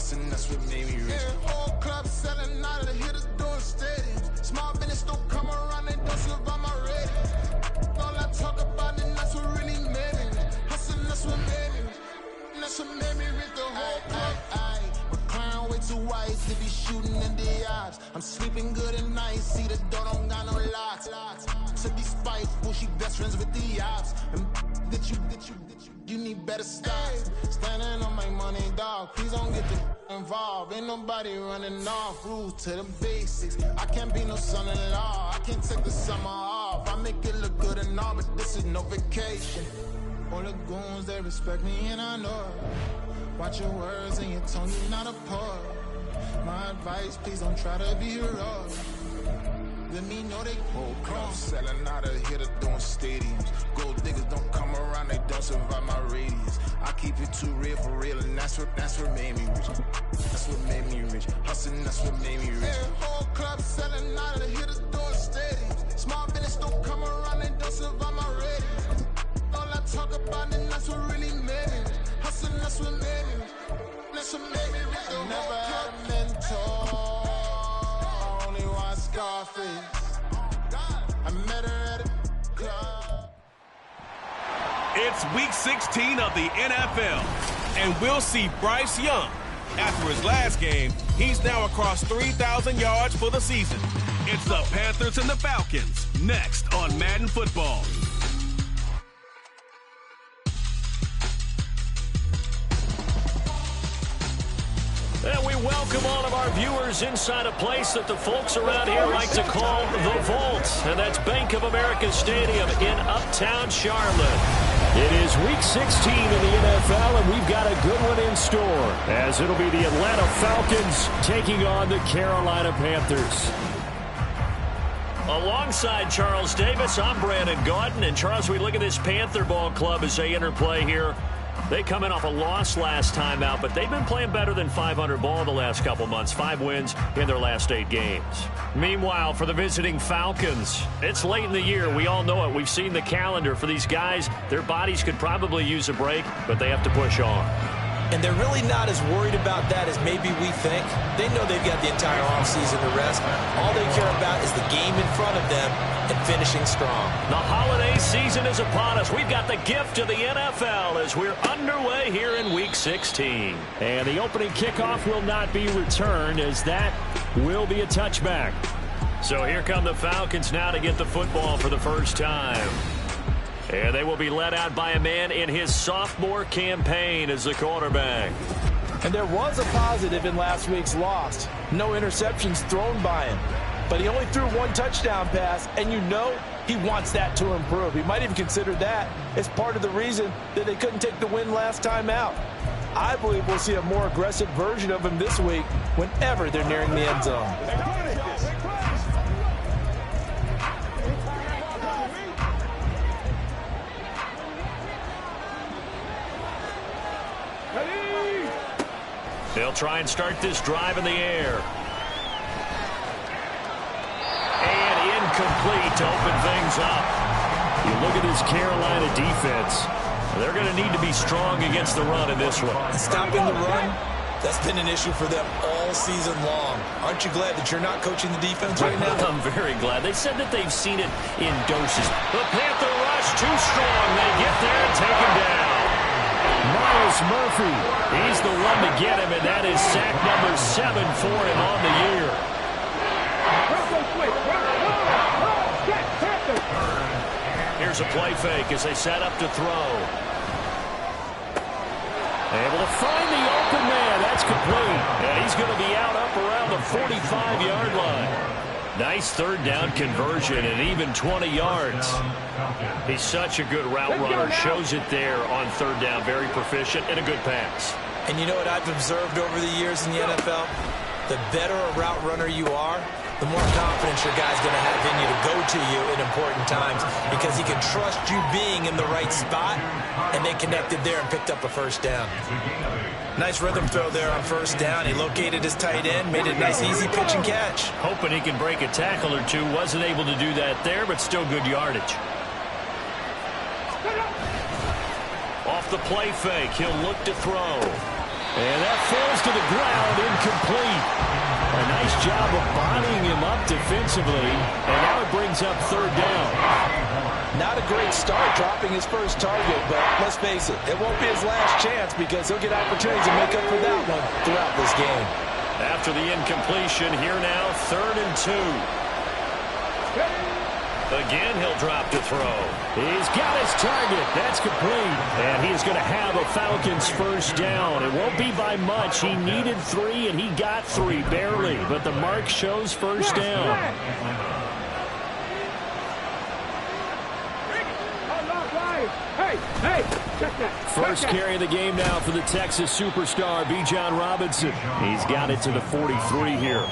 hustling, that's what made me rich. Yeah, whole club selling out of the hitters doing stadiums. Small business don't come around, they don't survive my rating. All I talk about it, that's what really made me rich. Hustling, that's what made me rich. That's what made me rich, the whole club. McLaren way too wise to be shooting in the eyes. I'm sleeping good at night, see the door don't got no locks. To be spiteful, she best friends with the ops. And you need better stop. Standing on my money, dog. Please don't get involved. Ain't nobody running off. Rules to the basics. I can't be no son-in-law. I can't take the summer off. I make it look good and all, but this is no vacation. All the goons, they respect me and I know it. Watch your words and your tone, you're not a poet. My advice, please don't try to be heroic. Let me know they whole club selling out of here to doing stadiums. Gold diggers don't come around, they don't survive my radius. I keep it too real for real, and that's what made me rich. That's what made me rich. Hustling, that's what made me rich. Yeah, whole club selling out of here to doing stadiums. Small business don't come around, they don't survive my radius. All I talk about it, that's what really made me rich. Hustling, that's what made me rich. That's what made me rich. I never had a mentor. Scarface. I met her at a club. It's week 16 of the NFL, and we'll see Bryce Young. After his last game, he's now across 3,000 yards for the season. It's the Panthers and the Falcons, next on Madden Football. And we welcome all of our viewers inside a place that the folks around here like to call the Vault. And that's Bank of America Stadium in Uptown Charlotte. It is week 16 in the NFL, and we've got a good one in store, as it'll be the Atlanta Falcons taking on the Carolina Panthers. Alongside Charles Davis, I'm Brandon Gaudin. And Charles, we look at this Panther ball club as they interplay here. They come in off a loss last time out, but they've been playing better than 500 ball the last couple months. 5 wins in their last 8 games. Meanwhile, for the visiting Falcons, it's late in the year. We all know it. We've seen the calendar for these guys. Their bodies could probably use a break, but they have to push on. And they're really not as worried about that as maybe we think. They know they've got the entire offseason to rest. All they care about is the game in front of them and finishing strong. The holiday season is upon us. We've got the gift of the NFL as we're underway here in Week 16. And the opening kickoff will not be returned, as that will be a touchback. So here come the Falcons now to get the football for the first time. And they will be led out by a man in his sophomore campaign as the quarterback. And there was a positive in last week's loss. No interceptions thrown by him. But he only threw 1 touchdown pass, and you know he wants that to improve. He might even consider that as part of the reason that they couldn't take the win last time out. I believe we'll see a more aggressive version of him this week whenever they're nearing the end zone. They'll try and start this drive in the air. And incomplete to open things up. You look at this Carolina defense. They're going to need to be strong against the run in this one. Stopping the run, that's been an issue for them all season long. Aren't you glad that you're not coaching the defense right now? I'm very glad. They said that they've seen it in doses. The Panther rush too strong. They get there and take him down. Myles Murphy. He's the one to get him, and that is sack number 7 for him on the year. Here's a play fake as they set up to throw. Able to find the open man. That's complete. And he's going to be out up around the 45-yard line. Nice third down conversion and even 20 yards. He's such a good route runner. Shows it there on third down. Very proficient and a good pass. And you know what I've observed over the years in the NFL? The better a route runner you are, the more confidence your guy's going to have in you to go to you in important times, because he can trust you being in the right spot, and they connected there and picked up a first down. Nice rhythm throw there on first down. He located his tight end, made it a nice easy pitch and catch. Hoping he can break a tackle or two. Wasn't able to do that there, but still good yardage. Off the play fake, he'll look to throw. And that falls to the ground, incomplete. A nice job of bodying him up defensively, and now it brings up third down. Not a great start dropping his first target, but let's face it, it won't be his last chance because he'll get opportunities to make up for that one throughout this game. After the incompletion, here now, 3rd and 2. Again, he'll drop to throw. He's got his target. That's complete. And he's going to have a Falcons first down. It won't be by much. He needed 3, and he got 3, barely. But the mark shows first down. First carry of the game now for the Texas superstar, Bijan Robinson. He's got it to the 43 here.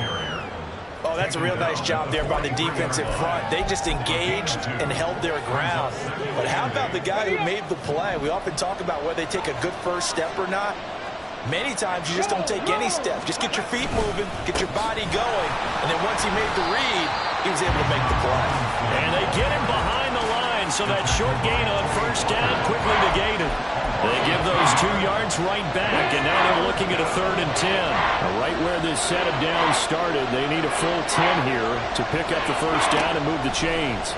Oh, that's a real nice job there by the defensive front. They just engaged and held their ground. But how about the guy who made the play? We often talk about whether they take a good first step or not. Many times you just don't take any step. Just get your feet moving, get your body going, and then once he made the read, he was able to make the play. And they get him behind the line, so that short gain on first down quickly negated. They give those 2 yards right back, and now they're looking at a 3rd and 10. Right where this set of downs started, they need a full 10 here to pick up the first down and move the chains.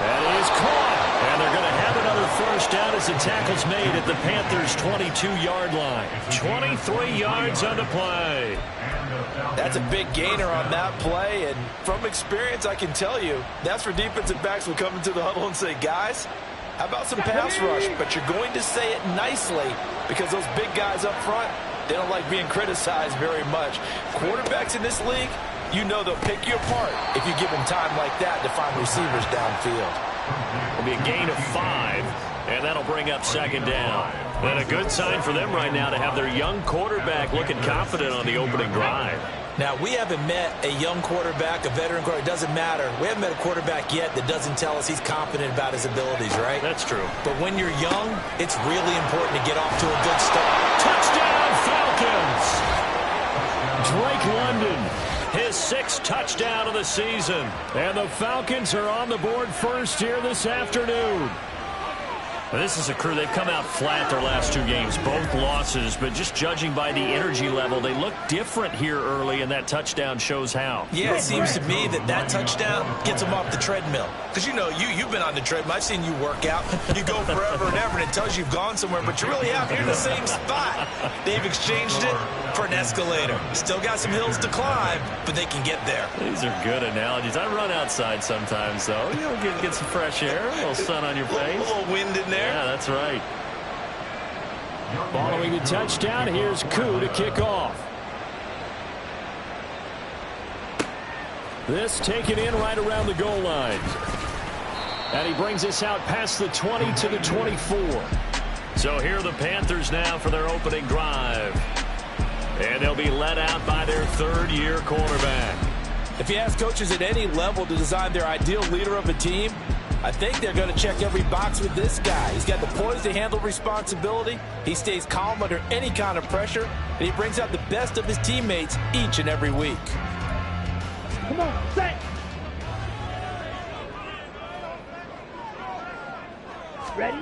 That is caught, and they're going to have another first down as the tackle's made at the Panthers' 22-yard line. 23 yards on the play. That's a big gainer on that play, and from experience, I can tell you, that's where defensive backs will come into the huddle and say, guys, how about some pass rush? But you're going to say it nicely because those big guys up front, they don't like being criticized very much. Quarterbacks in this league, you know they'll pick you apart if you give them time like that to find receivers downfield. It'll be a gain of 5, and that'll bring up 2nd down. And a good sign for them right now to have their young quarterback looking confident on the opening drive. Now, we haven't met a young quarterback, a veteran quarterback. It doesn't matter. We haven't met a quarterback yet that doesn't tell us he's confident about his abilities, right? That's true. But when you're young, it's really important to get off to a good start. Touchdown, Falcons! Drake London, his 6th touchdown of the season. And the Falcons are on the board first here this afternoon. This is a crew, they've come out flat their last 2 games, both losses, but just judging by the energy level, they look different here early, and that touchdown shows how. Yeah, it seems to me that touchdown gets them off the treadmill. Because, you know, you've been on the treadmill. I've seen you work out. You go forever and ever, and it tells you you've gone somewhere, but you're really out here in the same spot. They've exchanged it for an escalator. Still got some hills to climb, but they can get there. These are good analogies. I run outside sometimes, though. You know, get some fresh air, a little sun on your face. A little wind in there. Yeah, that's right. Following the touchdown, here's Koo to kick off. This taken in right around the goal line. And he brings us out past the 20 to the 24. So here are the Panthers now for their opening drive. And they'll be led out by their 3rd-year quarterback. If you ask coaches at any level to design their ideal leader of a team, I think they're going to check every box with this guy. He's got the poise to handle responsibility. He stays calm under any kind of pressure, and he brings out the best of his teammates each and every week. Come on, set. Ready?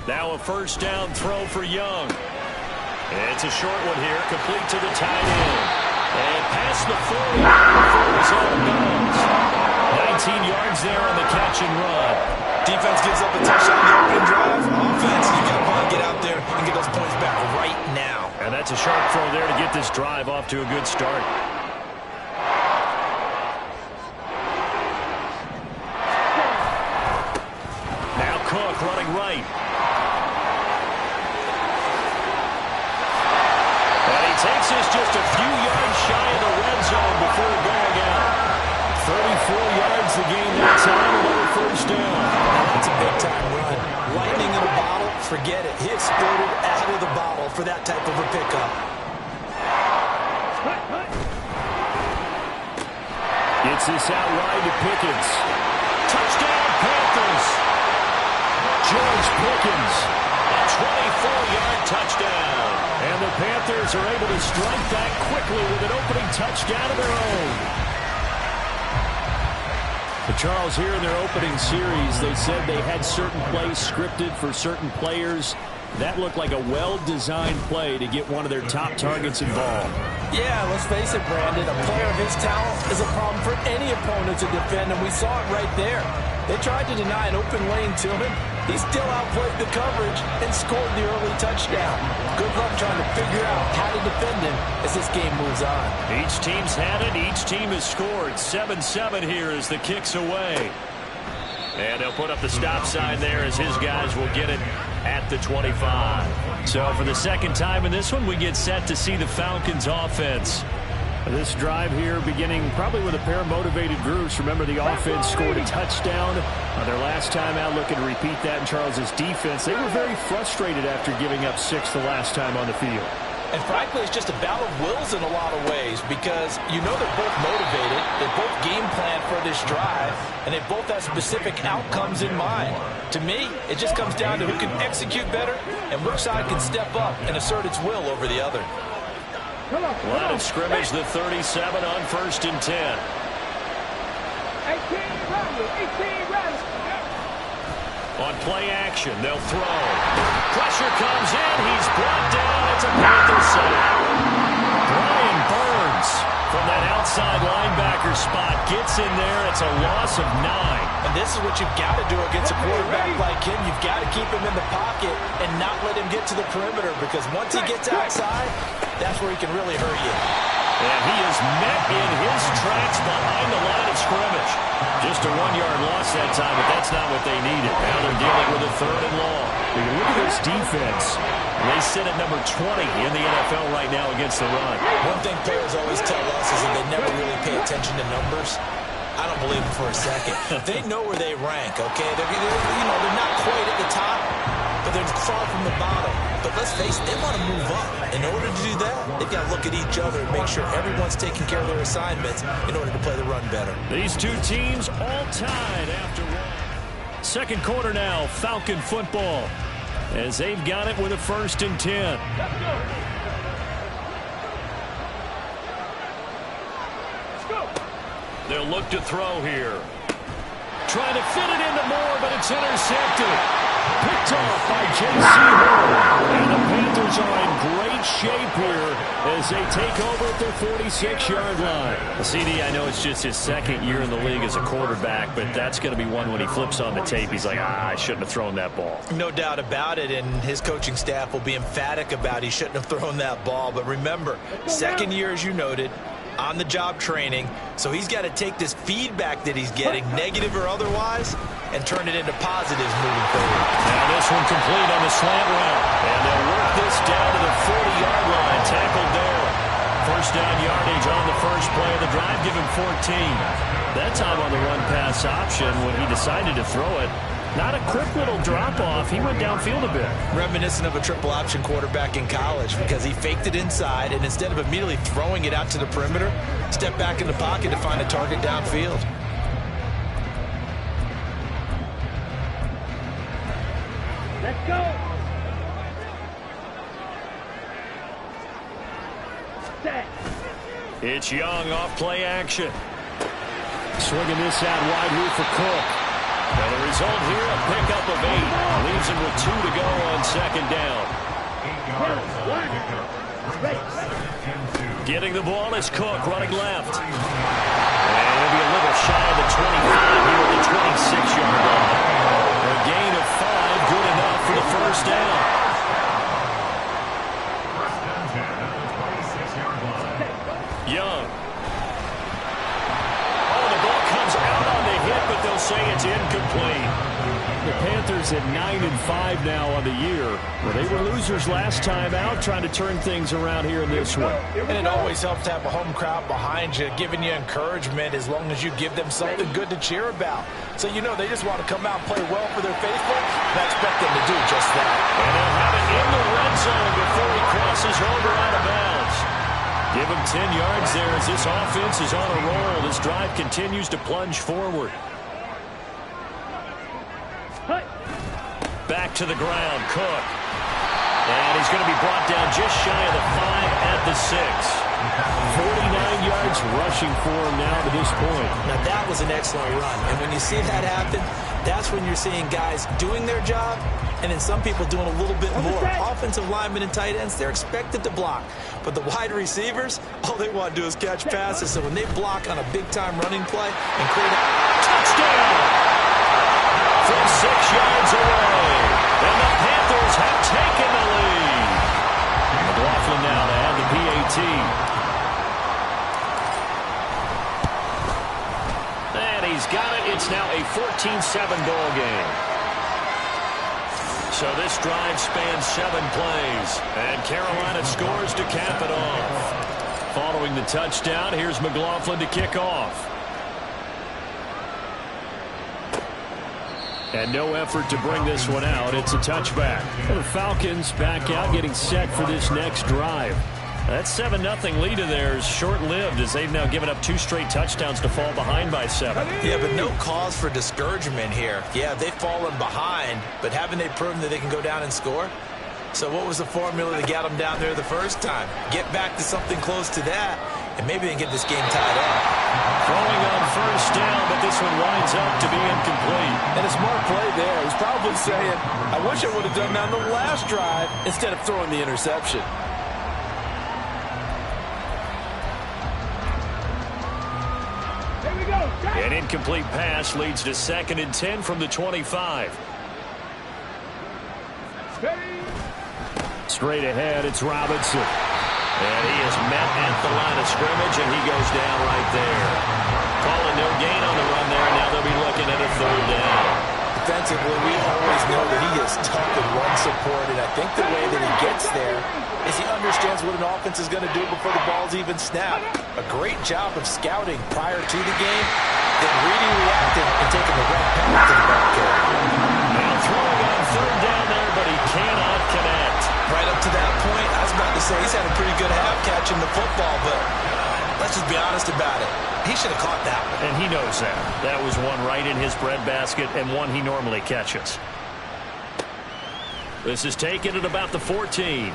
Now a first down throw for Young. It's a short one here, complete to the tight end. And past the 40 before he's out of bounds. 19 yards there on the catch and run. Defense gives up a touchdown on the opening drive. Offense, you got to get out there and get those points back right now. And that's a sharp throw there to get this drive off to a good start. Now Cook running right. And he takes this just a few yards shy of the red zone before going out. 34 yards the game that time, another first down. That's a big-time run. Lightning in a bottle, forget it. He exploded out of the bottle for that type of a pickup. Gets this out wide to Pickens. Touchdown, Panthers. George Pickens, a 24-yard touchdown. And the Panthers are able to strike back quickly with an opening touchdown of their own. But Charles, here in their opening series, they said they had certain plays scripted for certain players. That looked like a well-designed play to get one of their top targets involved. Yeah, let's face it, Brandon. A player of his talent is a problem for any opponent to defend, and we saw it right there. They tried to deny an open lane to him. He still outplayed the coverage and scored the early touchdown. Good luck trying to figure out how to defend him as this game moves on. Each team's had it. Each team has scored. 7-7 here as the kick's away. And they'll put up the stop sign there as his guys will get it at the 25. So for the second time in this one, we get set to see the Falcons offense. This drive here beginning probably with a pair of motivated groups. Remember, the offense scored a touchdown their last time out. Looking to repeat that in Charles's defense. They were very frustrated after giving up 6 the last time on the field. And frankly, it's just a battle of wills in a lot of ways because you know they're both motivated, they both game plan for this drive, and they both have specific outcomes in mind. To me, it just comes down to who can execute better and which side can step up and assert its will over the other. Line of scrimmage, the 37 on 1st and 10. 18 run. On play action, they'll throw. Pressure comes in. He's brought down. It's a Panther sack. Brian Burns from that outside linebacker spot gets in there. It's a loss of 9. And this is what you've got to do against a quarterback like him. You've got to keep him in the pocket and not let him get to the perimeter because once he gets outside, that's where he can really hurt you. And he is met in his tracks behind the line of scrimmage. Just a 1-yard loss that time, but that's not what they needed. Now they're dealing with a 3rd and long. Look at this defense. They sit at number 20 in the NFL right now against the run. One thing players always tell us is that they never really pay attention to numbers. I don't believe it for a second. They know where they rank, okay? They're not quite at the top, but they're far from the bottom. But let's face it, they want to move up. In order to do that, they've got to look at each other and make sure everyone's taking care of their assignments in order to play the run better. These two teams all tied after one. Second quarter now, Falcon football, as they've got it with a 1st and 10. Let's go. They'll look to throw here. Trying to fit it into Moore, but it's intercepted. Picked off by J.C. Moore. And the Panthers are in great shape here as they take over at their 46-yard line. CD, I know it's just his 2nd year in the league as a quarterback, but that's going to be one when he flips on the tape. He's like, I shouldn't have thrown that ball. No doubt about it, and his coaching staff will be emphatic about he shouldn't have thrown that ball. But remember, 2nd year, as you noted, on-the-job training, so he's got to take this feedback that he's getting, negative or otherwise, and turn it into positives moving forward. Now this one complete on the slant route, and they'll work this down to the 40-yard line, tackled there. 1st down yardage on the first play of the drive, give him 14. That time on the run-pass option when he decided to throw it. Not a quick little drop-off. He went downfield a bit. Reminiscent of a triple option quarterback in college because he faked it inside, and instead of immediately throwing it out to the perimeter, stepped back in the pocket to find a target downfield. Let's go. Set. It's Young off play action. Swinging this out wide here for Cook. And the result here, a pickup of 8. Leaves him with 2 to go on 2nd down. Getting the ball is Cook running left. And he'll be a little shy of the 25 here at the 26-yard line. A gain of 5, good enough for the 1st down. Young. Oh, the ball comes out on the hit, but they'll say it's incomplete. The Panthers at 9-5 now on the year. Well, they were losers last time out, trying to turn things around here in this one. And it always helps to have a home crowd behind you, giving you encouragement as long as you give them something good to cheer about. So you know they just want to come out and play well for their faithful, and I expect them to do just that. And they'll have it in the red zone before he crosses over out of bounds. Give him 10 yards there as this offense is on a roll. This drive continues to plunge forward. Back to the ground, Cook. And he's going to be brought down just shy of the 5 at the 6. 49 yards rushing for him now to this point. Now, that was an excellent run. And when you see that happen, that's when you're seeing guys doing their job and then some people doing a little bit more. Offensive linemen and tight ends, they're expected to block. But the wide receivers, all they want to do is catch passes. So when they block on a big-time running play and create a touchdown from 6 yards away. And the Panthers have taken the lead. McLaughlin now to have the PAT. And he's got it. It's now a 14-7 ball game. So this drive spans 7 plays. And Carolina scores to cap it off. Following the touchdown, here's McLaughlin to kick off. And no effort to bring this one out. It's a touchback. Well, the Falcons back out, getting set for this next drive. That 7-0 lead of theirs short-lived as they've now given up 2 straight touchdowns to fall behind by 7. Yeah, but no cause for discouragement here. Yeah, they've fallen behind, but haven't they proven that they can go down and score? So what was the formula to get them down there the first time? Get back to something close to that, and maybe they can get this game tied up. Throwing on first down, but this one winds up to be incomplete. And a smart play there. He's probably saying, I wish I would have done that on the last drive instead of throwing the interception. An incomplete pass leads to 2nd and 10 from the 25. Straight ahead, it's Robinson. And he is met at the line of scrimmage, and he goes down right there. Calling no gain on the run there, and now they'll be looking at a 3rd down. Defensively, we always know that he is tough in run support, and I think the way that he gets there is he understands what an offense is going to do before the ball's even snapped. A great job of scouting prior to the game, then reading, reacting, and taking the right path to the ball carrier. Now throwing on 3rd down there, but he cannot connect. Right up to that point, I was about to say he's had a pretty good half catching the football, but let's just be honest about it. He should have caught that one. And he knows that. That was one right in his breadbasket and one he normally catches. This is taken at about the 14.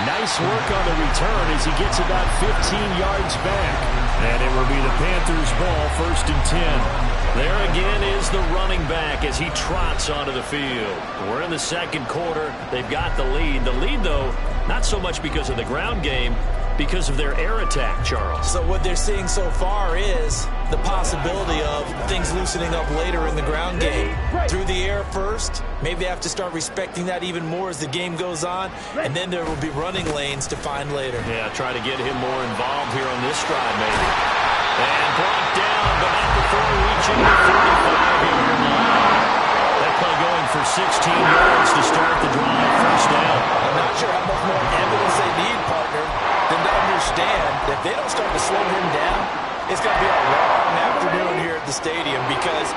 Nice work on the return as he gets about 15 yards back. And it will be the Panthers' ball, 1st and 10. There again is the running back as he trots onto the field. We're in the 2nd quarter. They've got the lead. The lead, though, not so much because of the ground game, because of their air attack, Charles. So what they're seeing so far is the possibility of things loosening up later in the ground game. Through the air first, maybe they have to start respecting that even more as the game goes on, and then there will be running lanes to find later. Yeah, try to get him more involved here on this drive, maybe. And brought down, but not before reaching the 45-yard line. That play going for 16 yards to start the drive, 1st down. I'm not sure how much more evidence they need, partner, than to understand that if they don't start to slow him down, it's going to be a long afternoon here at the stadium because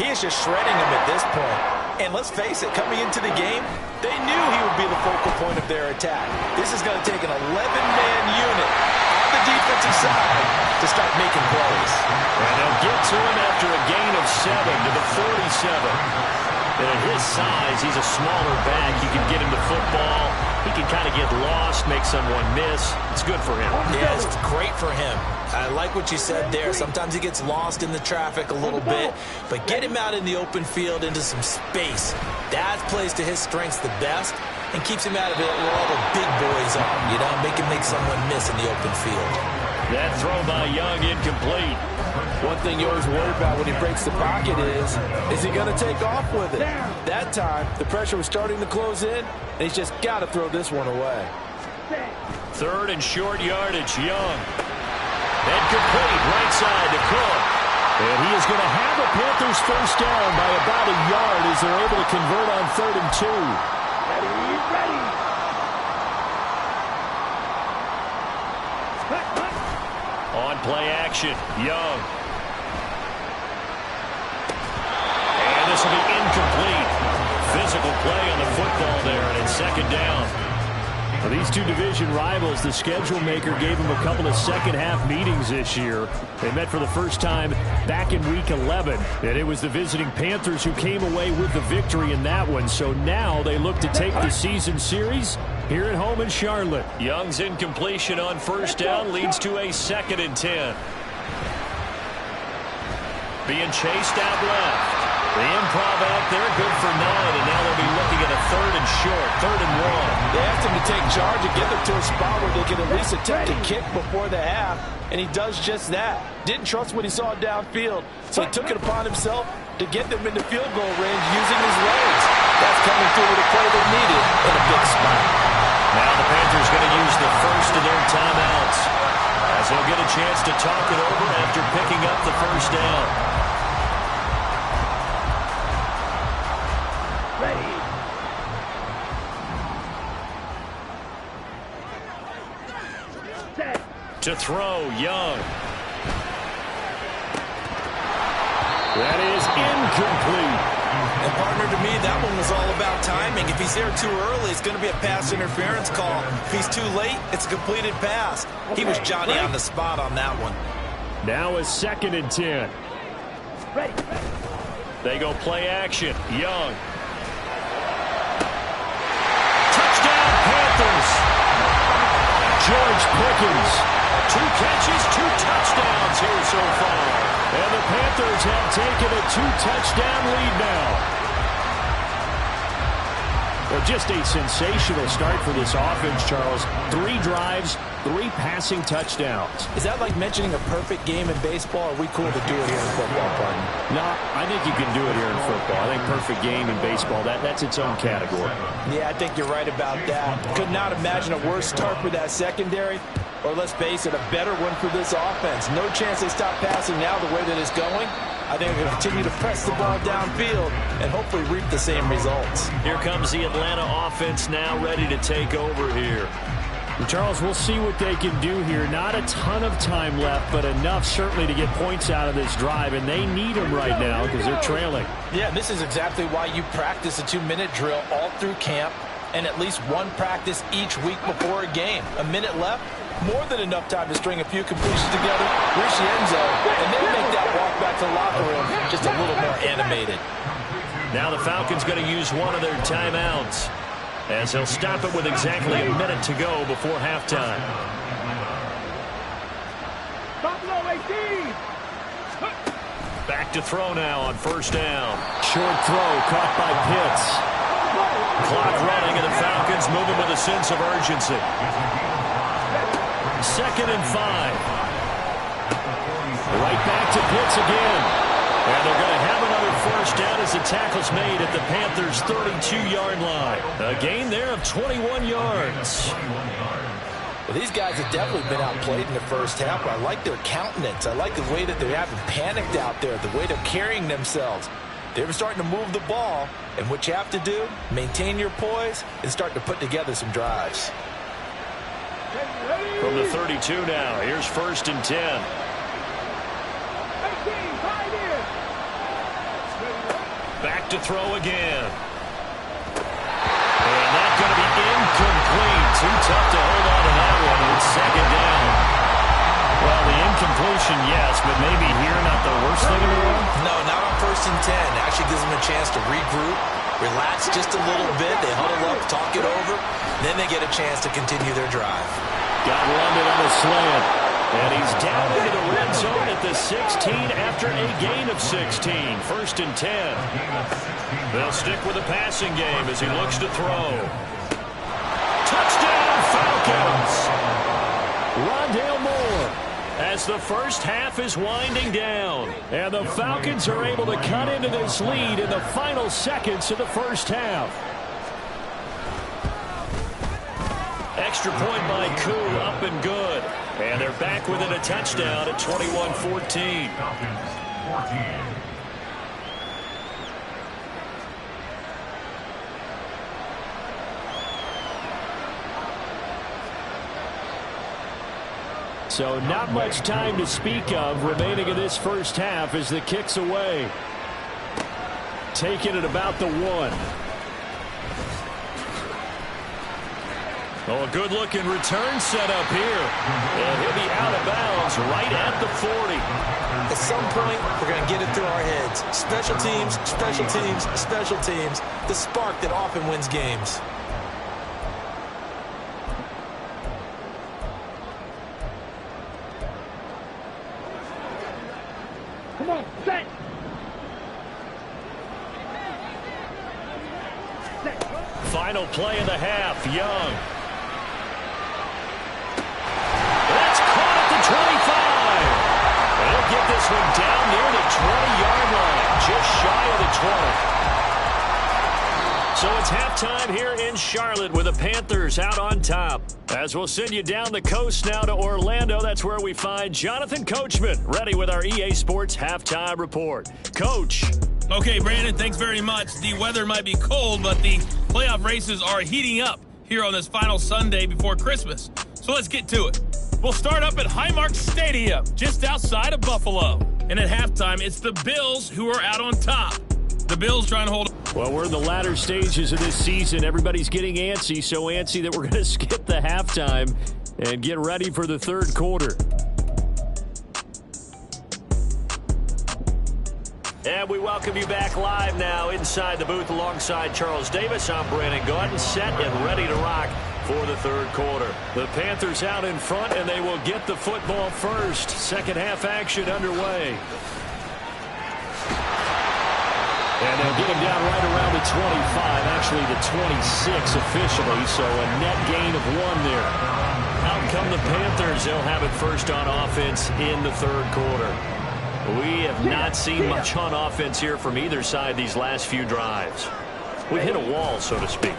he is just shredding them at this point. And let's face it, coming into the game, they knew he would be the focal point of their attack. This is going to take an 11-man unit on the defensive side to start making plays. And they'll get to him after a gain of 7 to the 47. And at his size, he's a smaller back. You can get him the football. He can kind of get lost, make someone miss. It's good for him. Yeah, it's great for him. I like what you said there. Sometimes he gets lost in the traffic a little bit, but get him out in the open field into some space. That plays to his strengths the best and keeps him out of it where all the big boys are. You know, make someone miss in the open field. That throw by Young incomplete. One thing you always worry about when he breaks the pocket is he going to take off with it? That time, the pressure was starting to close in, and he's just got to throw this one away. 3rd and short yardage, Young. And complete, right side to Cook. And he is going to have a Panthers 1st down by about a yard as they're able to convert on 3rd and 2. Ready. On play action, Young. And this will be incomplete. Physical play on the football there, and it's 2nd down. Well, these two division rivals, the schedule maker gave them a couple of second-half meetings this year. They met for the first time back in Week 11, and it was the visiting Panthers who came away with the victory in that one. So now they look to take the season series here at home in Charlotte. Young's incompletion on first down leads to a 2nd and 10. Being chased out left. The improv out there, good for 9, and now they'll be looking at a 3rd and short, 3rd and 1. They asked him to take charge and get them to a spot where they could at least attempt to kick before the half, and he does just that. Didn't trust what he saw downfield, so he took it upon himself to get them into field goal range using his legs. That's coming through with a play they needed in a big spot. Now the Panthers going to use the first of their timeouts as they'll get a chance to talk it over after picking up the first down. To throw, Young. That is incomplete. And partner, to me, that one was all about timing. If he's there too early, it's going to be a pass interference call. If he's too late, it's a completed pass. He was Johnny on the spot on that one. Now a 2nd and 10. They go play action. Young. Touchdown, Panthers. George Pickens. 2 catches, 2 touchdowns here so far. And the Panthers have taken a 2-touchdown lead now. Well, just a sensational start for this offense, Charles. 3 drives, 3 passing touchdowns. Is that like mentioning a perfect game in baseball, or are we cool to do it here in football, partner? No, I think you can do it here in football. I think perfect game in baseball, that's its own category. Yeah, I think you're right about that. Could not imagine a worse start for that secondary. Or let's face it, a better one for this offense. No chance they stop passing now the way that it's going. I think they're going to continue to press the ball downfield and hopefully reap the same results. Here comes the Atlanta offense now ready to take over here. And Charles, we'll see what they can do here. Not a ton of time left, but enough certainly to get points out of this drive, and they need them right now because they're trailing. Yeah, this is exactly why you practice a 2-minute drill all through camp and at least one practice each week before a game. A minute left. More than enough time to string a few completions together, reach the end zone, and then make that walk back to the locker room just a little more animated. Now the Falcons going to use one of their timeouts as they'll stop it with exactly a minute to go before halftime. Back to throw now on first down. Short throw caught by Pitts. Clock running, and the Falcons moving with a sense of urgency. 2nd and 5. Right back to Pitts again. And they're going to have another first down as the tackle's made at the Panthers' 32-yard line. A gain there of 21 yards. Well, these guys have definitely been outplayed in the first half. I like their countenance. I like the way that they haven't panicked out there, the way they're carrying themselves. They're starting to move the ball, and what you have to do, maintain your poise, and start to put together some drives. From the 32 now, here's 1st and 10. Back to throw again. And that's going to be incomplete. Too tough to hold on to that one. It's 2nd down. Well, the incompletion, yes, but maybe here not the worst thing in the world? No, not on 1st and 10. Actually gives them a chance to regroup, relax just a little bit. They huddle up, talk it over. Then they get a chance to continue their drive. Got London on a slant. And he's down into the red zone at the 16 after a gain of 16. 1st and 10. They'll stick with the passing game as he looks to throw. Touchdown, Falcons! Rondale Moore. As the first half is winding down. And the Falcons are able to cut into this lead in the final seconds of the first half. Extra point by Koo, up and good. And they're back within a touchdown at 21-14. So not much time to speak of remaining in this first half as the kick's away. Taking it about the 1. Oh, a good-looking return set up here. And he'll be out of bounds right at the 40. At some point, we're going to get it through our heads. Special teams, special teams, special teams. The spark that often wins games. Come on, set. Final play of the half, Young. That's caught at the 25. And he'll get this one down near the 20-yard line, just shy of the 20. So it's halftime here in Charlotte with the Panthers out on top. As we'll send you down the coast now to Orlando, that's where we find Jonathan Coachman, ready with our EA Sports Halftime Report. Coach. Okay, Brandon, thanks very much. The weather might be cold, but the playoff races are heating up here on this final Sunday before Christmas. So let's get to it. We'll start up at Highmark Stadium, just outside of Buffalo. And at halftime, it's the Bills who are out on top. The Bills trying to hold. Well, we're in the latter stages of this season. Everybody's getting antsy, so antsy that we're going to skip the halftime and get ready for the third quarter. And we welcome you back live now inside the booth alongside Charles Davis. I'm Brandon Gaudin, set and ready to rock for the third quarter. The Panthers out in front, and they will get the football first. Second half action underway. And they'll get him down right around the 25, actually the 26 officially, so a net gain of 1 there. Out come the Panthers. They'll have it first on offense in the third quarter. We have not seen much on offense here from either side these last few drives. We've hit a wall, so to speak.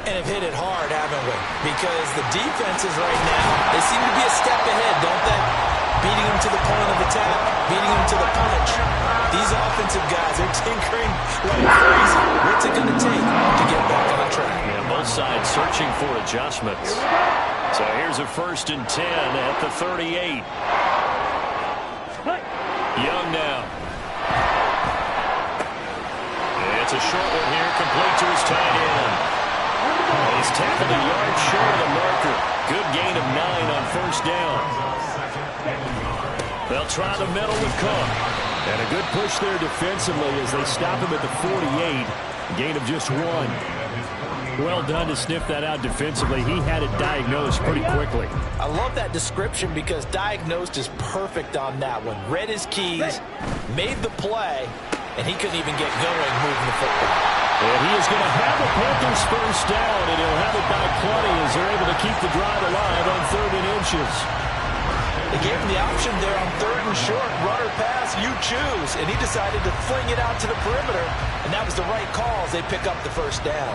And have hit it hard, haven't we? Because the defenses right now, they seem to be a step ahead, don't they? Beating them to the point of attack, beating them to the punch. These offensive guys are tinkering like crazy. What's it going to take to get back on track? Yeah, both sides searching for adjustments. So here's a 1st and 10 at the 38. Young now. It's a short one here, complete to his tight end. He's tackled a yard short of the marker. Good gain of 9 on 1st down. They'll try the middle with Cook. And a good push there defensively as they stop him at the 48. Gain of just 1. Well done to sniff that out defensively. He had it diagnosed pretty quickly. I love that description because diagnosed is perfect on that one. Read his keys, made the play, and he couldn't even get going moving the football. And he is going to have the Panthers first down, and he'll have it by plenty as they're able to keep the drive alive on 3rd and inches. They gave him the option there on 3rd and short, run or pass, you choose. And he decided to fling it out to the perimeter, and that was the right call as they pick up the first down.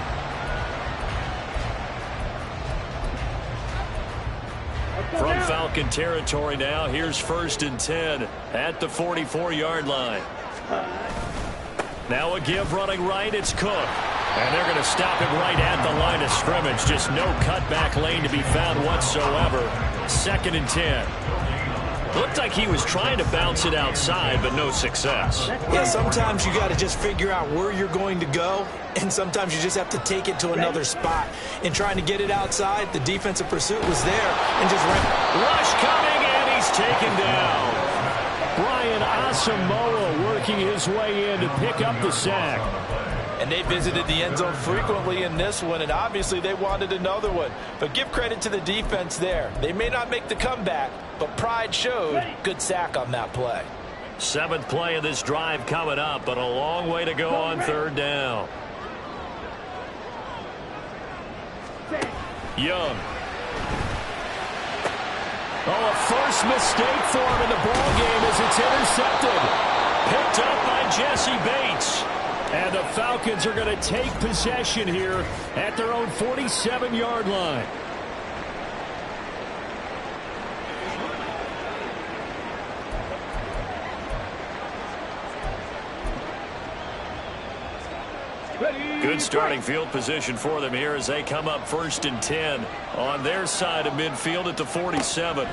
From Falcon territory now, here's 1st and 10 at the 44-yard line. Now a give running right, it's Cook. And they're going to stop him right at the line of scrimmage. Just no cutback lane to be found whatsoever. 2nd and 10. Looked like he was trying to bounce it outside, but no success. Yeah, sometimes you got to just figure out where you're going to go, and sometimes you just have to take it to another spot. In trying to get it outside, the defensive pursuit was there and just ran. Rush coming, and he's taken down. Brian Asamoah working his way in to pick up the sack. And they visited the end zone frequently in this one, and obviously they wanted another one. But give credit to the defense there. They may not make the comeback, but pride showed. Good sack on that play. 7th play of this drive coming up, but a long way to go on 3rd down. Young. Oh, a first mistake for him in the ball game as it's intercepted. Picked up by Jesse Bates. And the Falcons are going to take possession here at their own 47-yard line. Good starting field position for them here as they come up 1st and 10 on their side of midfield at the 47.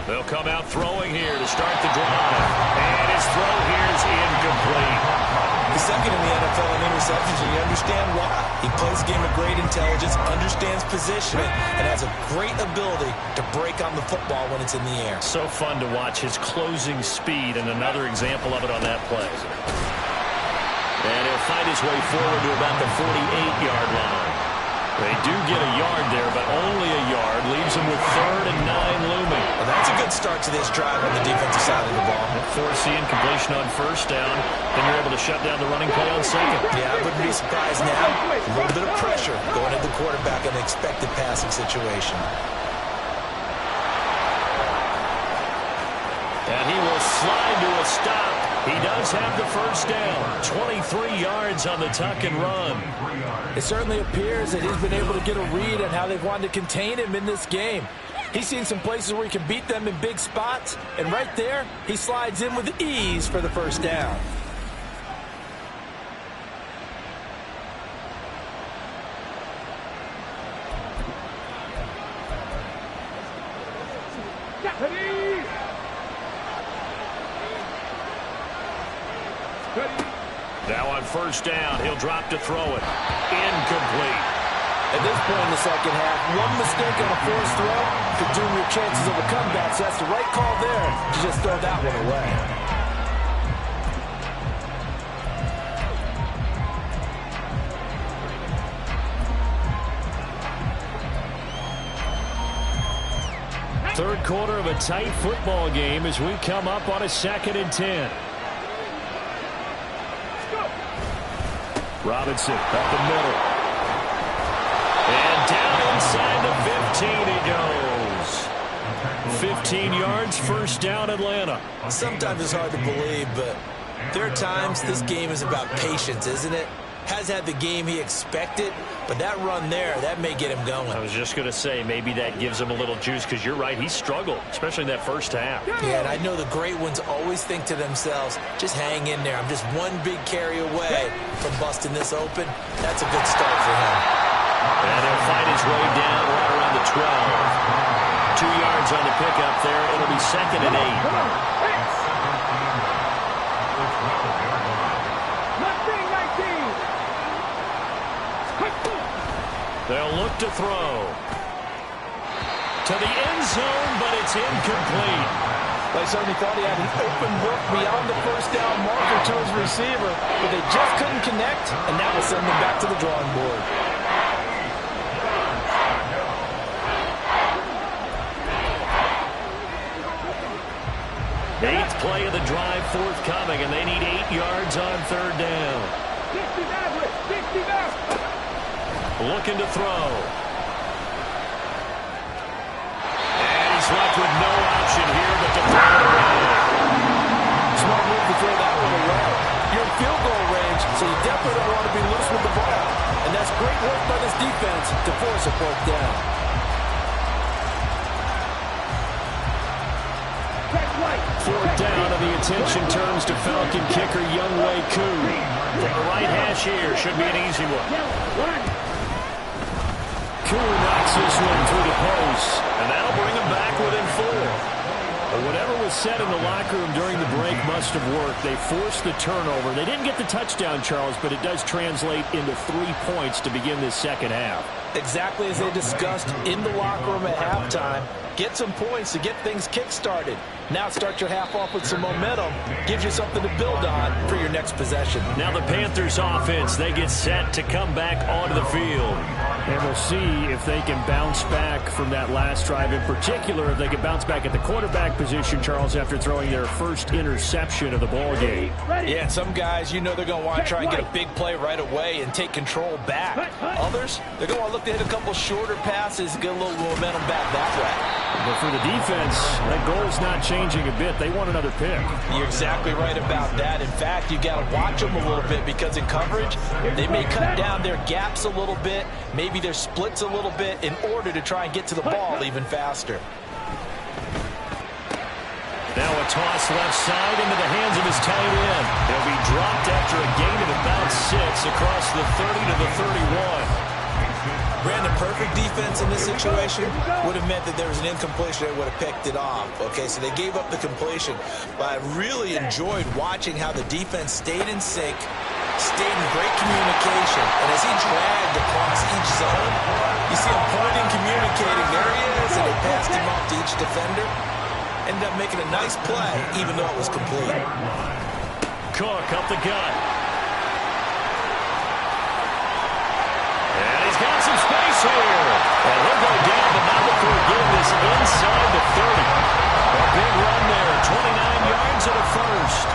They'll come out throwing here to start the drive. And his throw here is incomplete. He's second in the NFL in interceptions, and you understand why. He plays a game of great intelligence, understands positioning, and has a great ability to break on the football when it's in the air. So fun to watch his closing speed, and another example of it on that play. And he'll fight his way forward to about the 48-yard line. They do get a yard there, but only a yard. Leaves them with 3rd and 9 looming. Well, that's a good start to this drive on the defensive side of the ball. Forcing completion on 1st down. Then you're able to shut down the running play on 2nd. Yeah, I wouldn't be surprised now. A little bit of pressure going at the quarterback in an expected passing situation. And he will slide to a stop. He does have the 1st down. 23 yards on the tuck and run. It certainly appears that he's been able to get a read on how they've wanted to contain him in this game. He's seen some places where he can beat them in big spots, and right there, he slides in with ease for the 1st down. Now on 1st down, he'll drop to throw it. Incomplete. At this point in the second half, one mistake on a forced throw could doom your chances of a comeback. So that's the right call there to just throw that one away. Third quarter of a tight football game as we come up on a 2nd and 10. Robinson up the middle. And down inside the 15 he goes. 15 yards, 1st down Atlanta. Sometimes it's hard to believe, but there are times this game is about patience, isn't it? Has had the game he expected, but that run there, that may get him going. I was just going to say, maybe that gives him a little juice, because you're right, he struggled, especially in that 1st half. Yeah, and I know the great ones always think to themselves, just hang in there. I'm just one big carry away from busting this open. That's a good start for him. And he'll fight his way down right around the 12. 2 yards on the pickup there. It'll be 2nd and 8. They'll look to throw. To the end zone, but it's incomplete. They certainly thought he had an open look beyond the 1st down marker to his receiver, but they just couldn't connect, and that will send them back to the drawing board. Eighth play of the drive forthcoming, and they need 8 yards on 3rd down. Looking to throw. And he's left with no option here but to throw it away. Smart move to throw that one away. You're in field goal range, so you definitely don't want to be loose with the ball. And that's great work by this defense to force a 4th down. Fourth down, and the attention turns to Falcon kicker Younghoe Koo. From the right hash here, should be an easy one. Koo knocks this one through the post. And that'll bring him back within 4. Whatever was said in the locker room during the break must have worked. They forced the turnover. They didn't get the touchdown, Charles, but it does translate into 3 points to begin this 2nd half. Exactly as they discussed in the locker room at halftime. Get some points to get things kick-started. Now start your half off with some momentum. Gives you something to build on for your next possession. Now the Panthers offense, they get set to come back onto the field. And we'll see if they can bounce back from that last drive. In particular, if they can bounce back at the quarterback position, Charles, after throwing their first interception of the ball game. Yeah, and some guys, you know they're going to want to try and get a big play right away and take control back. Others, they're going to want to look to hit a couple shorter passes and get a little momentum back that way. But for the defense, that goal's not changing a bit. They want another pick. You're exactly right about that. In fact, you got to watch them a little bit because in coverage, they may cut down their gaps a little bit, maybe their splits a little bit in order to try and get to the ball even faster. Now a toss left side into the hands of his tight end. He'll be dropped after a gain of about 6 across the 30 to the 31. Brandon, perfect defense in this situation would have meant that there was an incompletion that would have picked it off. Okay, so they gave up the completion. But I really enjoyed watching how the defense stayed in sync, stayed in great communication. And as he dragged across each zone, you see him pointing, communicating. There he is, and they passed him off to each defender. Ended up making a nice play, even though it was complete. Cook up the gut. And he's got some space here. And he'll go down, but not before getting this inside the 30. A big run there, 29 yards and a first.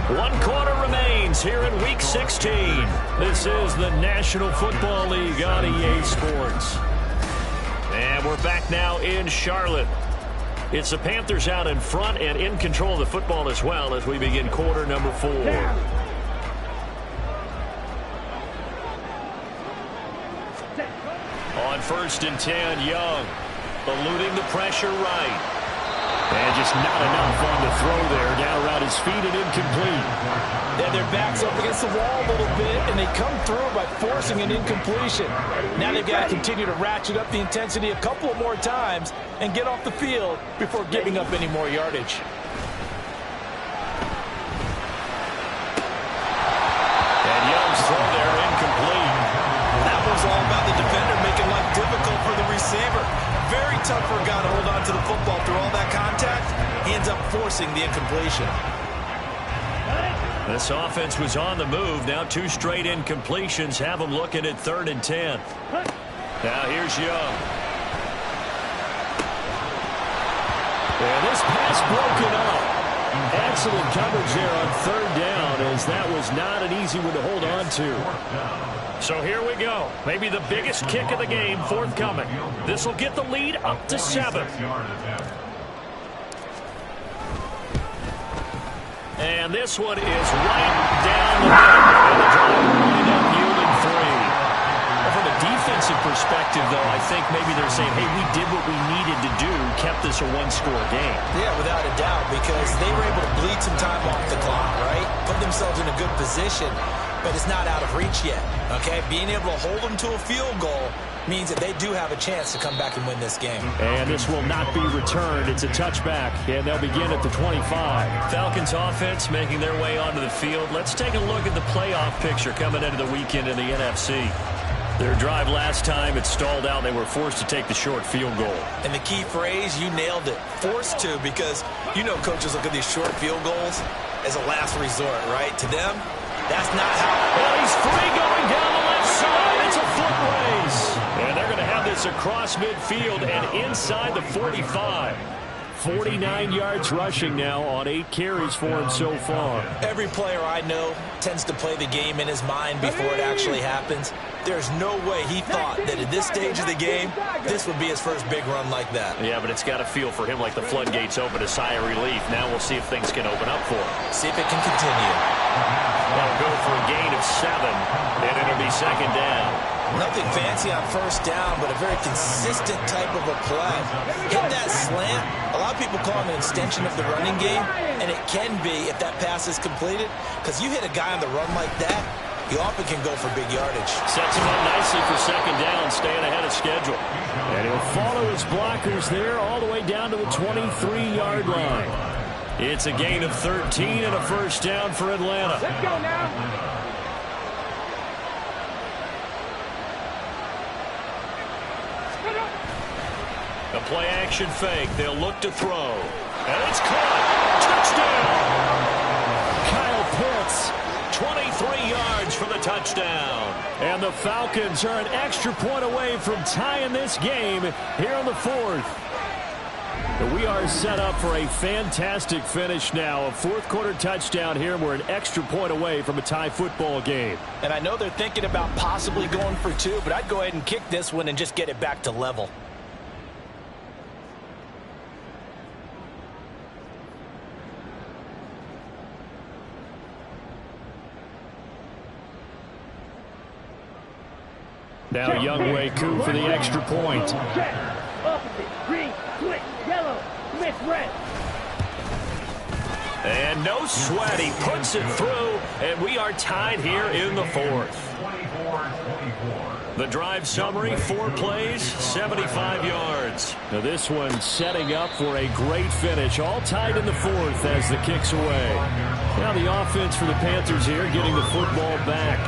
One quarter remains here in Week 16. This is the National Football League on EA Sports. And we're back now in Charlotte. It's the Panthers out in front and in control of the football as well as we begin quarter number 4. On 1st and 10, Young eluding the pressure right. And just not enough on the throw there. Down around his feet and incomplete. Yeah, their back's up against the wall a little bit, and they come through by forcing an incompletion. Now they've got to continue to ratchet up the intensity a couple of more times and get off the field before giving up any more yardage. And Young's throw there incomplete. That was all about the defender making life difficult for the receiver. Very tough for a guy to hold on to the football through all that contact. He ends up forcing the incompletion. This offense was on the move. Now 2 straight incompletions have them looking at 3rd and 10. Now here's Young. And this pass broken up. Excellent coverage there on 3rd down, as that was not an easy one to hold on to. So here we go. Maybe the biggest kick of the game forthcoming. This will get the lead up to 7. And this one is right down the middle. And the drive will wind up yielding 3. From a defensive perspective, though, I think maybe they're saying, hey, we did what we needed to do, kept this a 1-score game. Yeah, without a doubt, because they were able to bleed some time off the clock, right? Put themselves in a good position, but it's not out of reach yet, okay? Being able to hold them to a field goal means that they do have a chance to come back and win this game. And this will not be returned. It's a touchback, and they'll begin at the 25. Falcons offense making their way onto the field. Let's take a look at the playoff picture coming into the weekend in the NFC. Their drive last time, it stalled out. They were forced to take the short field goal. And the key phrase, you nailed it. Forced to, because you know coaches look at these short field goals as a last resort, right? To them, that's not how. Well, he's free going down the left side. It's a foot race. And they're going to have this across midfield and inside the 45. 49 yards rushing now on 8 carries for him so far. Every player I know tends to play the game in his mind before it actually happens. There's no way he thought that at this stage of the game, this would be his first big run like that. Yeah, but it's got to feel for him like the floodgates open, a sigh of relief. Now we'll see if things can open up for him. See if it can continue. They'll go for a gain of 7, and it'll be 2nd down. Nothing fancy on 1st down, but a very consistent type of a play. Hit that slant. A lot of people call it an extension of the running game, and it can be if that pass is completed, because you hit a guy on the run like that, you often can go for big yardage. Sets him up nicely for 2nd down, staying ahead of schedule. And he'll follow his blockers there all the way down to the 23-yard line. It's a gain of 13 and a 1st down for Atlanta. Let's go now. A play-action fake. They'll look to throw. And it's caught. Touchdown! Kyle Pitts, 23 yards for the touchdown. And the Falcons are an extra point away from tying this game here in the 4th. We are set up for a fantastic finish now. A 4th-quarter touchdown here. We're an extra point away from a tie football game. And I know they're thinking about possibly going for 2, but I'd go ahead and kick this one and just get it back to level. Now Youngway coup for the extra point. Check. Opposite. Green. Switch. Yellow. Miss red. And no sweat. He puts it through, and we are tied here in the 4th. The drive summary, 4 plays, 75 yards. Now this one setting up for a great finish. All tied in the 4th as the kick's away. Now the offense for the Panthers here getting the football back.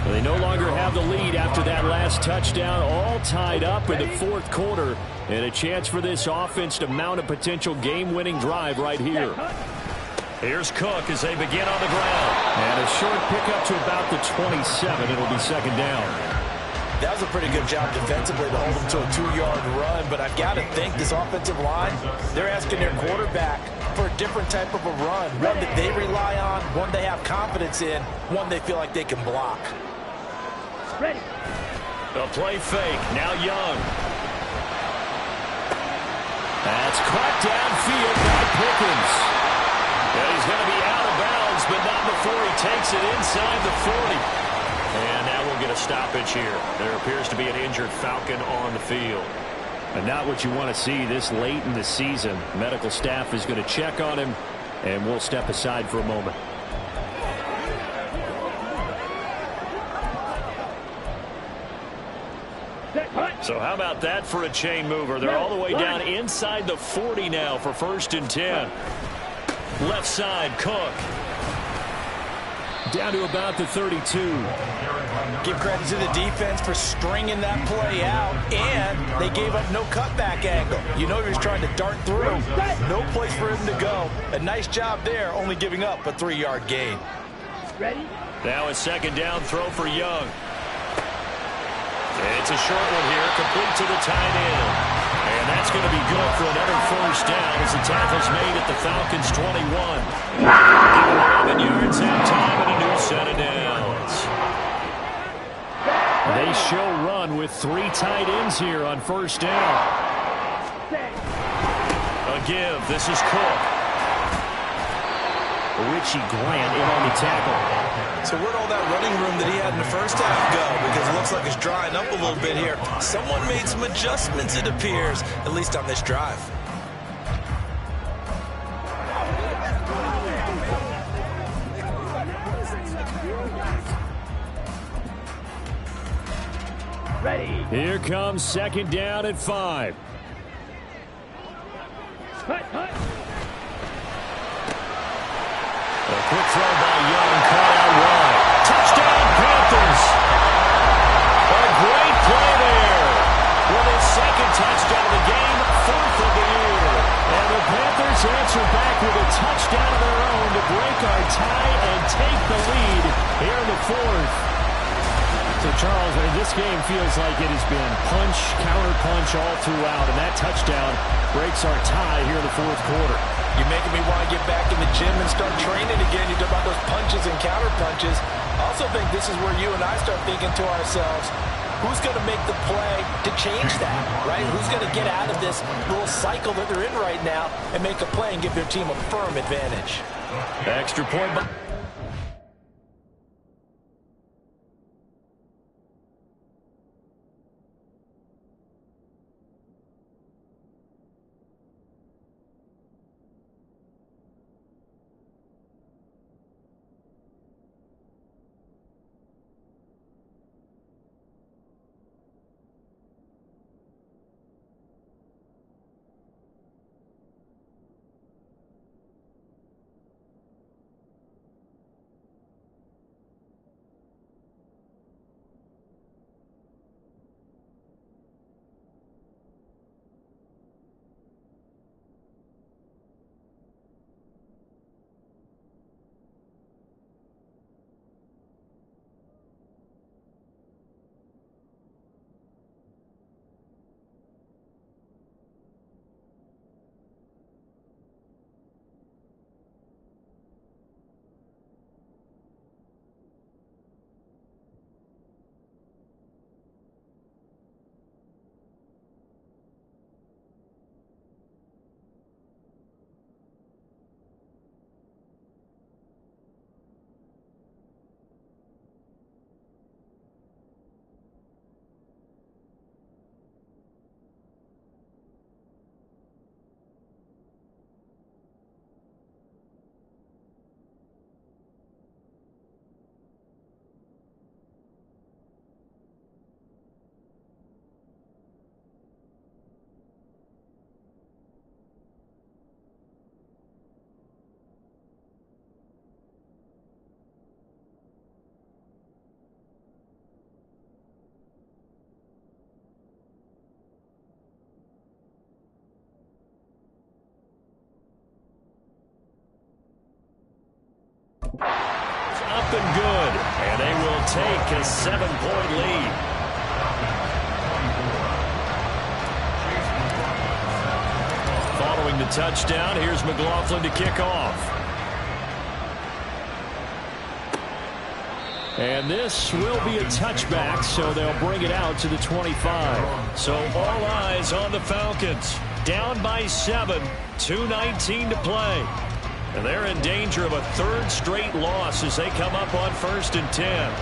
They no longer have the lead after that last touchdown. All tied up in the 4th quarter. And a chance for this offense to mount a potential game-winning drive right here. Here's Cook as they begin on the ground. And a short pickup to about the 27. It'll be second down. That was a pretty good job defensively to hold them to a 2-yard run, but I've got to think this offensive line, they're asking their quarterback for a different type of a run, one that they rely on, one they have confidence in, one they feel like they can block. Ready. The play fake, now Young. That's caught downfield by Pickens. And he's going to be out of bounds, but not before he takes it inside the 40. And now we'll get a stoppage here. There appears to be an injured Falcon on the field. And not what you want to see this late in the season. Medical staff is going to check on him, and we'll step aside for a moment. So how about that for a chain mover? They're all the way down inside the 40 now for 1st and 10. Left side, Cook. Down to about the 32. Give credit to the defense for stringing that play out, and they gave up no cutback angle. You know he was trying to dart through. No place for him to go. A nice job there, only giving up a 3-yard gain. Ready? Now a second down throw for Young. It's a short one here, complete to the tight end. And that's going to be good for another 1st down as the tackle's made at the Falcons' 21. 11 yards that time and a new set of downs. They show run with 3 tight ends here on 1st down. A give. This is Cook. Richie Grant in on the tackle. So where'd all that running room that he had in the first half go? Because it looks like it's drying up a little bit here. Someone made some adjustments, it appears, at least on this drive. Ready. Here comes 2nd down at 5. Hut. A quick throw by Young, caught out wide. Touchdown, Panthers! A great play there. With his 2nd touchdown of the game, 4th of the year. And the Panthers answer back with a touchdown of their own to break our tie and take the lead here in the 4th. So, Charles, this game feels like it has been punch, counter-punch all throughout, and that touchdown breaks our tie here in the 4th quarter. You're making me want to get back in the gym and start training again. You talk about those punches and counter-punches. I also think this is where you and I start thinking to ourselves, who's going to make the play to change that, right? Who's going to get out of this little cycle that they're in right now and make a play and give their team a firm advantage? Extra point. up and good. And they will take a 7-point lead. Following the touchdown, here's McLaughlin to kick off. And this will be a touchback, so they'll bring it out to the 25. So all eyes on the Falcons. Down by 7, 2:19 to play. And they're in danger of a third straight loss as they come up on 1st and 10.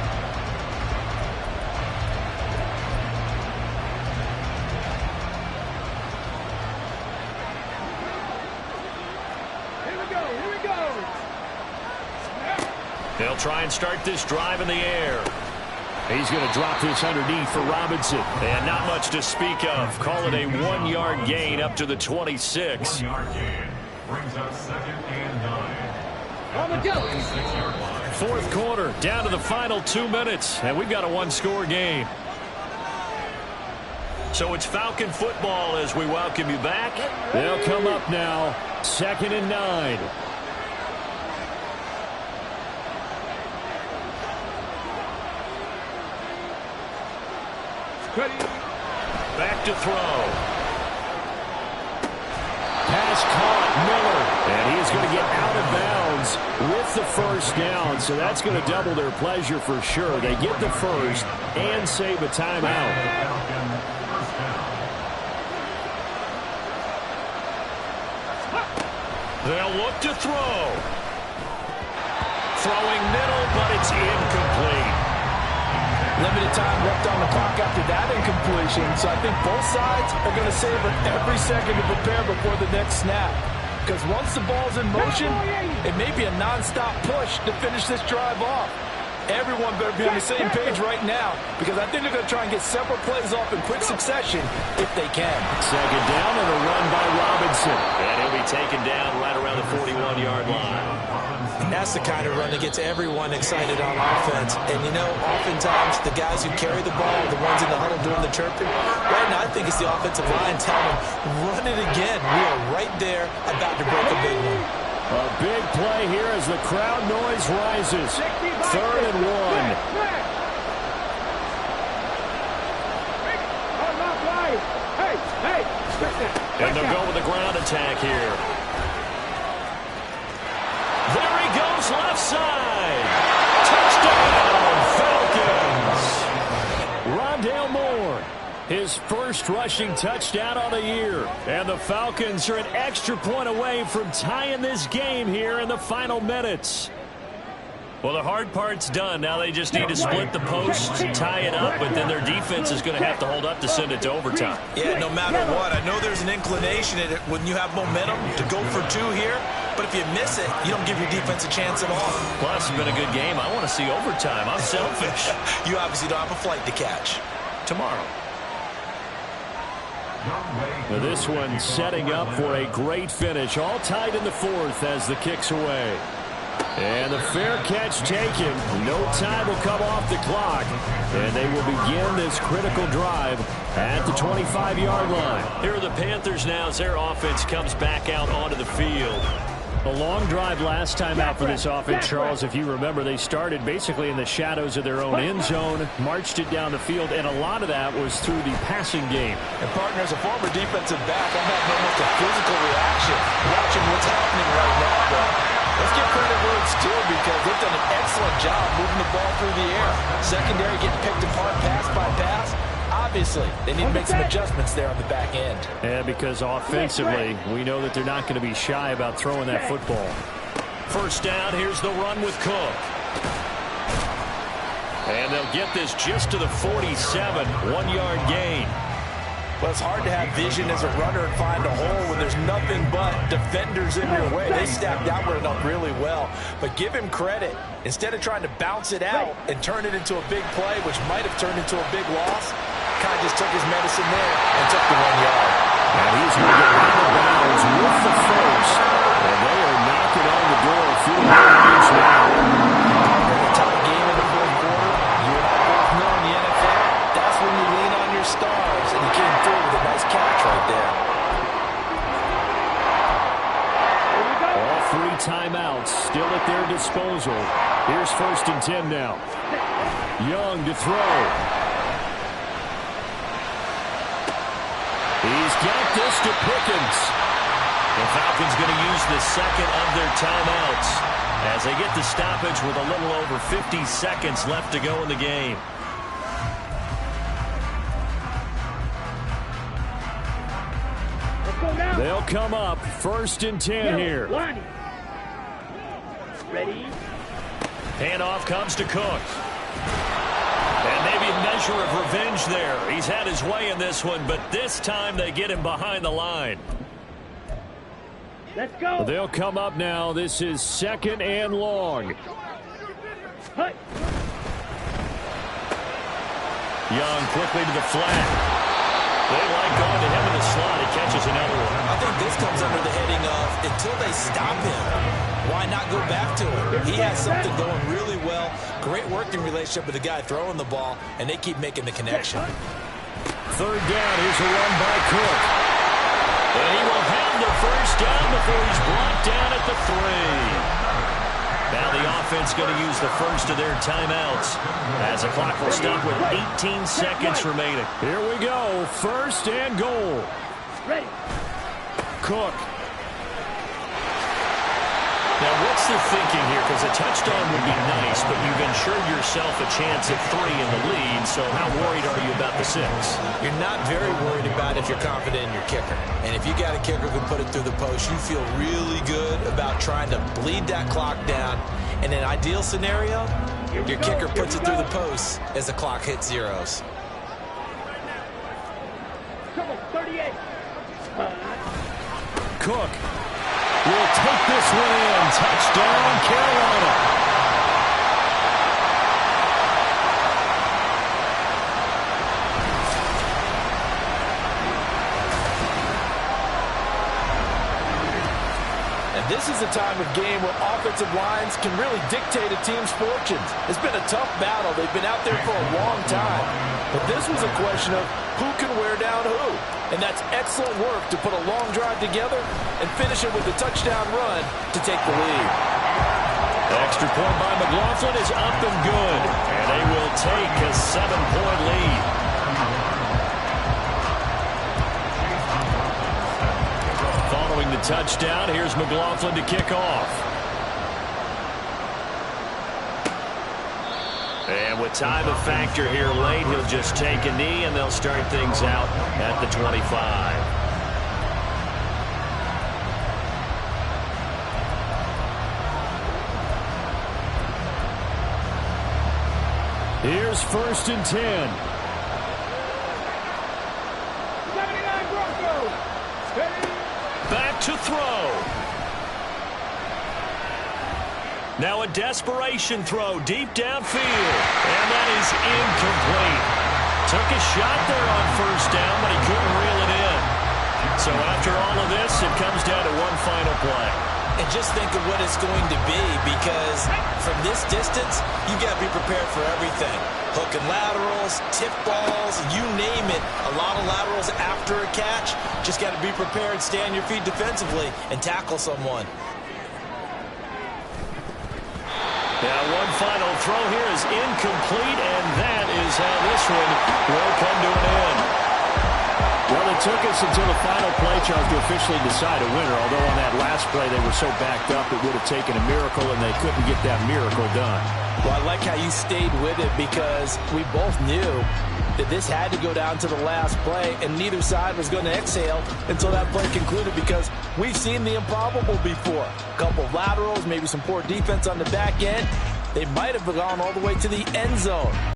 They'll try and start this drive in the air. He's going to drop this underneath for Robinson. And not much to speak of. Call it a 1-yard gain up to the 26. 1-yard gain brings up 2nd and 9. On the go. 4th quarter, down to the final 2 minutes. And we've got a 1-score game. So it's Falcon football as we welcome you back. They'll come up now. 2nd and 9. Back to throw. Pass caught, Miller. And he's going to get out of bounds with the first down. So that's going to double their pleasure for sure. They get the first and save a timeout. They'll look to throw. Throwing middle, but it's incomplete. Limited time left on the clock after that incompletion, so I think both sides are going to savor every second to prepare before the next snap. Because once the ball's in motion, it may be a non-stop push to finish this drive off. Everyone better be on the same page right now, because I think they're going to try and get several plays off in quick succession if they can. 2nd down and a run by Robinson. And he'll be taken down right around the 41-yard line. And that's the kind of run that gets everyone excited on offense. And, you know, oftentimes the guys who carry the ball are the ones in the huddle doing the chirping. Right now, I think it's the offensive line telling them, run it again. We are right there about to break a big one. A big play here as the crowd noise rises. 3rd and 1. And they'll go with the ground attack here. There he goes, left side. Touchdown, Falcons. Rondale Moore, his first rushing touchdown of the year. And the Falcons are an extra point away from tying this game here in the final minutes. Well, the hard part's done. Now they just need to split the posts, tie it up, but then their defense is going to have to hold up to send it to overtime. Yeah, no matter what. I know there's an inclination in it when you have momentum to go for 2 here, but if you miss it, you don't give your defense a chance at all. Plus, it's been a good game. I want to see overtime. I'm selfish. You obviously don't have a flight to catch. Tomorrow. Now this one setting up for a great finish. All tied in the 4th as the kick's away. And the fair catch taken. No time will come off the clock. And they will begin this critical drive at the 25-yard line. Here are the Panthers now as their offense comes back out onto the field. A long drive last time out for this offense, Charles. If you remember, they started basically in the shadows of their own end zone, marched it down the field, and a lot of that was through the passing game. And, partner, as a former defensive back, I'm having almost a physical reaction watching what's happening right now. But let's give credit where it's due because they've done an excellent job moving the ball through the air. Secondary getting picked apart pass by pass. Obviously, they need to make some adjustments there on the back end. Yeah, because offensively, we know that they're not going to be shy about throwing that football. First down, here's the run with Cook. And they'll get this just to the 47, 1-yard gain. Well, it's hard to have vision as a runner and find a hole when there's nothing but defenders in your way. They stacked outward enough really well. But give him credit. Instead of trying to bounce it out and turn it into a big play, which might have turned into a big loss, kind of just took his medicine there and took the 1 yard. And he's going to get out of bounds with the first. And they are knocking on the door of field goal range now. A tie game in the 4th quarter. You and I both know in the NFL, that's when you lean on your stars. And he came through with a nice catch right there. All 3 timeouts still at their disposal. Here's 1st and 10 now. Young to throw. He's got this to Pickens. The Falcons going to use the second of their timeouts as they get the stoppage with a little over 50 seconds left to go in the game. They'll come up 1st and 10 here. Ready? Handoff comes to Cook. And maybe a measure of revenge there. He's had his way in this one, but this time they get him behind the line. Let's go. They'll come up now. This is 2nd and long. Hey. Young quickly to the flat. They like going to him in the slot. He catches another one. I think this comes under the heading of until they stop him, why not go back to him? He has something going really well. Great working relationship with the guy throwing the ball, and they keep making the connection. 3rd down. Here's a run by Cook. And he will have the 1st down before he's brought down at the 3. Now the offense going to use the 1st of their timeouts as the clock will stop with 18 seconds remaining. Here we go. 1st and goal. Ready. Cook. Now, what's the thinking here? Because a touchdown would be nice, but you've ensured yourself a chance at 3 in the lead, so how worried are you about the 6? You're not very worried about if you're confident in your kicker. And if you got a kicker who can put it through the post, you feel really good about trying to bleed that clock down. In an ideal scenario, your kicker puts it through the post as the clock hits zeros. Come on, 38. Cook will take this one in. Touchdown, Carolina. And this is a time of game where offensive lines can really dictate a team's fortunes. It's been a tough battle. They've been out there for a long time. But this was a question of who can wear down who. And that's excellent work to put a long drive together and finish it with a touchdown run to take the lead. Extra point by McLaughlin is up and good. And they will take a 7-point lead. Following the touchdown, here's McLaughlin to kick off. And with time a factor here late, he'll just take a knee, and they'll start things out at the 25. Here's 1st and 10. 79 Broncos. Back to throw. Now a desperation throw deep downfield. And that is incomplete. Took a shot there on 1st down, but he couldn't reel it in. So after all of this, it comes down to one final play. And just think of what it's going to be, because from this distance, you got to be prepared for everything. Hook and laterals, tip balls, you name it. A lot of laterals after a catch. Just got to be prepared, stay on your feet defensively, and tackle someone. Now one final throw here is incomplete, and that is how this one will come to an end. Well, it took us until the final play, Charles, to officially decide a winner, although on that last play they were so backed up it would have taken a miracle, and they couldn't get that miracle done. Well, I like how you stayed with it, because we both knew that this had to go down to the last play, and neither side was going to exhale until that play concluded, because we've seen the improbable before. A couple of laterals, maybe some poor defense on the back end. They might have gone all the way to the end zone.